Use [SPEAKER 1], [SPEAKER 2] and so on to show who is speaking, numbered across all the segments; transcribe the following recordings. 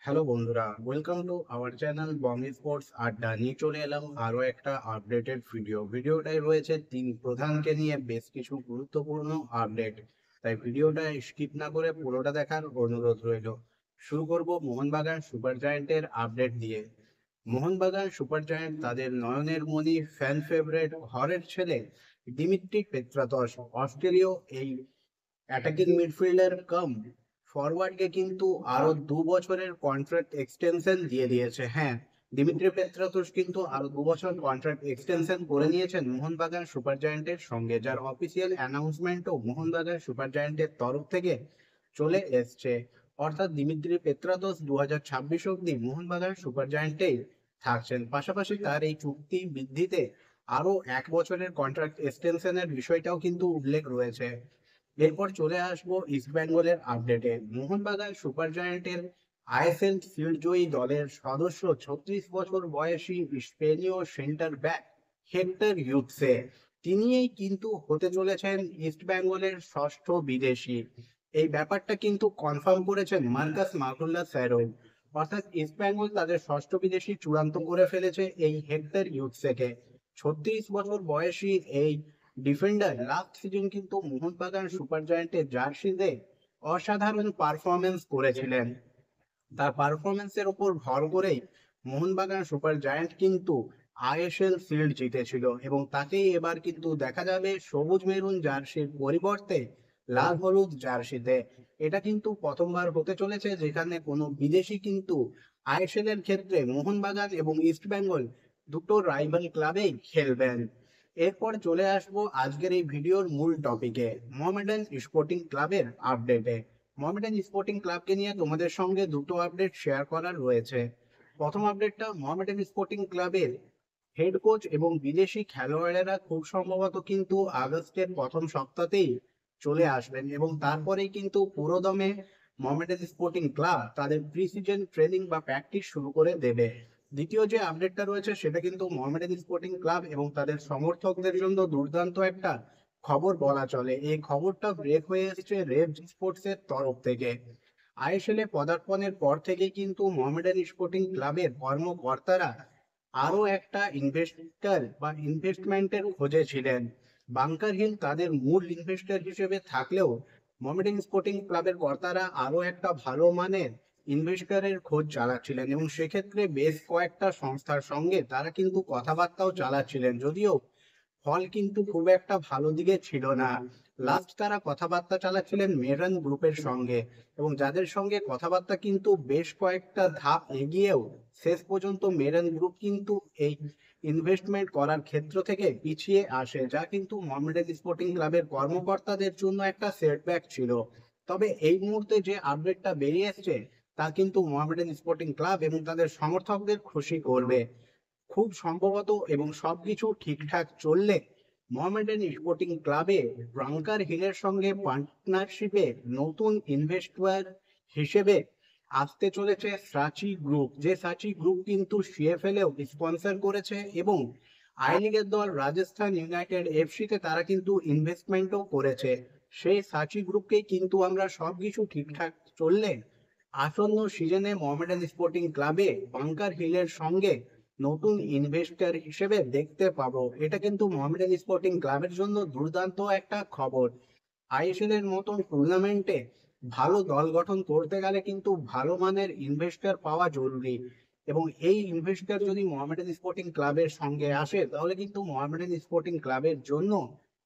[SPEAKER 1] Hello বন্ধুরা, welcome to our channel Bong sports আড্ডা। নিয়ে চলে এলাম আরো একটা আপডেটেড ভিডিওটাই রয়েছে তিন প্রধানকে নিয়ে বেশ কিছু গুরুত্বপূর্ণ আপডেট। তাই ভিডিওটা স্কিপ না করে পুরোটা দেখার অনুরোধ রইল। শুরু করব মোহনবাগান সুপার জায়ান্টের আপডেট দিয়ে। মোহনবাগান সুপার জায়ান্ট তাদের নয়নের মণি, ফ্যান ফেভারিট, ঘরের ছেলে দিমিত্রি পেত্রাতস অস্ট্রেলীয় এই অ্যাটাকিং মিডফিল্ডার কাম ফরওয়ার্ডকে কিন্তু আরো 2 বছরের কন্ট্রাক্ট এক্সটেনশন দিয়ে দিয়েছে। হ্যাঁ, দিমিত্রি পেত্রাতুস কিন্তু আরো 2 বছর কন্ট্রাক্ট এক্সটেনশন করে নিয়েছেন মোহনবাগান সুপার জায়ান্টের সঙ্গে, যার অফিসিয়াল অ্যানাউন্সমেন্টও মোহনবাগান সুপার জায়ান্টের তরফ থেকে চলে এসছে। অর্থাৎ দিমিত্রি পেত্রাতুস 2026 অব্দি মোহনবাগান সুপার জায়ান্টেই থাকছেন। পাশাপাশি তার এই চুক্তি বৃদ্ধিতে আরো 1 বছরের কন্ট্রাক্ট এক্সটেনশনের বিষয়টাও কিন্তু উল্লেখ রয়েছে। এরপর চলে আসবো ইস্ট বেঙ্গলের আপডেটে। মোহনবাগান সুপার জায়ান্টের আইএসএল শিল্ড জয়ী দলের সদস্য 36 বছর বয়সী স্পেনীয় সেন্টার ব্যাক হেক্টর ইউটসে, তিনিই কিন্তু হতে চলেছেন ইস্ট বেঙ্গলের ষষ্ঠ বিদেশি। এই ব্যাপারটা কিন্তু কনফার্ম করেছেন মার্কাস মার্কুল্লা স্যারো। অর্থাৎ ইস্ট বেঙ্গল তাদের ষষ্ঠ বিদেশি চূড়ান্ত করে ফেলেছে এই হেক্টর ইউটসেকে। 36 বছর বয়সী এই ডিফেন্ডার লাস্ট সিজন কিন্তু মোহনবাগান সুপার জায়ান্টের জার্সিতে অসাধারণ পারফরমেন্স করেছিলেন। তার পারফরমেন্সের উপর ভর করেই মোহনবাগান সুপার জায়ান্ট কিন্তু আইএসএল শিল্ড জিতেছিল, এবং তাকেই এবার কিন্তু দেখা যাবে সবুজ মেরুন জার্সির পরিবর্তে লাল হলুদ জার্সিতে। এটা কিন্তু প্রথমবার হতে চলেছে যেখানে কোনো বিদেশি কিন্তু আইএসএল এর ক্ষেত্রে মোহনবাগান এবং ইস্ট বেঙ্গল দুটো রাইভাল ক্লাবেই খেলবেন। এরপর চলে আসবো আজকের এই ভিডিওর মূল টপিকে, মোহামেডান স্পোর্টিং ক্লাবের আপডেটে। মোহামেডান স্পোর্টিং ক্লাবকে নিয়ে তোমাদের সঙ্গে দুটো আপডেট শেয়ার করার রয়েছে। প্রথম আপডেটটা, মোহামেডান স্পোর্টিং ক্লাবের হেড কোচ এবং বিদেশি খেলোয়াড়েরা খুব সম্ভবত কিন্তু আগস্টের প্রথম সপ্তাহতেই চলে আসবেন, এবং তারপরেই কিন্তু পুরোদমে মোহামেডান স্পোর্টিং ক্লাব তাদের প্রি সিজন ট্রেনিং বা প্র্যাকটিস শুরু করে দেবে। দ্বিতীয় যে আপডেটটা রয়েছে সেটা কিন্তু মোহামেডান স্পোর্টিং ক্লাব এবং তাদের সমর্থকদের জন্য দুর্দান্ত একটা খবর বলা চলে। এই খবরটা ব্রেক হয়ে এসেছে রেভ স্পোর্টস এর তরফ থেকে। আইএসএল এ পদার্পণের পর থেকেই কিন্তু মোহামেডান স্পোর্টিং ক্লাবের কর্মকর্তারা আরো একটা ইনভেস্টর বা ইনভেস্টমেন্টের খোঁজে ছিলেন। বাংকার হিল তাদের মূল ইনভেস্টর হিসেবে থাকলেও মোহামেডান স্পোর্টিং ক্লাবের কর্তারা আরো একটা ভালো মানের ইনভেস্টরের খোঁজ চালাচ্ছিলেন, এবং সেক্ষেত্রে বেশ কয়েকটা সংস্থার সঙ্গে তারা কিন্তু কথাবার্তাও চালাচ্ছিলেন, যদিও ফল কিন্তু খুব একটা ভালো দিকে ছিল না। লাস্ট তারা কথাবার্তা চালাচ্ছিলেন মেরান গ্রুপের সঙ্গে, এবং যাদের সঙ্গে কথাবার্তা কিন্তু বেশ কয়েকটা ধাপ এগিয়েও শেষ পর্যন্ত মেরান গ্রুপ কিন্তু এই ইনভেস্টমেন্ট করার ক্ষেত্র থেকে পিছিয়ে আসে, যা কিন্তু মোহামেডান স্পোর্টিং ক্লাবের কর্মকর্তাদের জন্য একটা সেটব্যাক ছিল। তবে এই মুহূর্তে যে আপডেটটা বেরিয়ে এসছে তা কিন্তু মোহামেডান স্পোর্টিং ক্লাব এবং তাদের সমর্থকদের খুশি করবে। খুব সম্ভবত এবং সবকিছু ঠিকঠাক চললে মোহামেডান স্পোর্টিং ক্লাবে ব্রাঙ্কার হিলের সঙ্গে পার্টনারশিপে নতুন ইনভেস্টর হিসেবে আসতে চলেছে সাচি গ্রুপ, যে সাচি গ্রুপ কিন্তু সিএফএল এও স্পন্সর করেছে, এবং আই লিগের দল রাজস্থান ইউনাইটেড এফসিতে তারা কিন্তু ইনভেস্টমেন্টও করেছে। সেই সাচি গ্রুপকেই কিন্তু আমরা সবকিছু ঠিকঠাক চললে আসন্ন সিজনে মোহামেডান স্পোর্টিং ক্লাবে বাঙ্কার হিলের সঙ্গে নতুন ইনভেস্টর হিসেবে দেখতে পাবো। এটা কিন্তু মোহামেডান স্পোর্টিং ক্লাবের জন্য দুর্দান্ত একটা খবর। আইএসএল এর মতন টুর্নামেন্টে ভালো দল গঠন করতে গেলে কিন্তু ভালো মানের ইনভেস্টর পাওয়া জরুরি, এবং এই ইনভেস্টর যদি মোহামেডান স্পোর্টিং ক্লাবের সঙ্গে আসে তাহলে কিন্তু মোহামেডান স্পোর্টিং ক্লাবের জন্য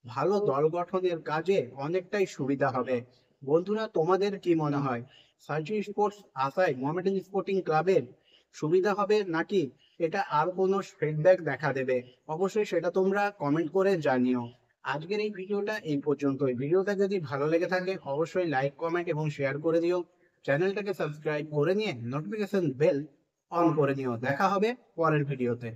[SPEAKER 1] ভালো দল গঠনের কাজে অনেকটাই সুবিধা হবে। বন্ধুরা, তোমাদের কি মনে হয়, সার্জি স্পোর্টস আসায় মোহামেডান স্পোর্টিং ক্লাবের সুবিধা হবে, নাকি এটা আর কোনো ফিডব্যাক দেখা দেবে? অবশ্যই সেটা তোমরা কমেন্ট করে জানিও। আজকের এই ভিডিওটা এই পর্যন্তই। ভিডিওটা যদি ভালো লেগে থাকে অবশ্যই লাইক, কমেন্ট এবং শেয়ার করে দিও। চ্যানেলটাকে সাবস্ক্রাইব করে নিয়ে নোটিফিকেশন বেল অন করে নিও। দেখা হবে পরের ভিডিওতে।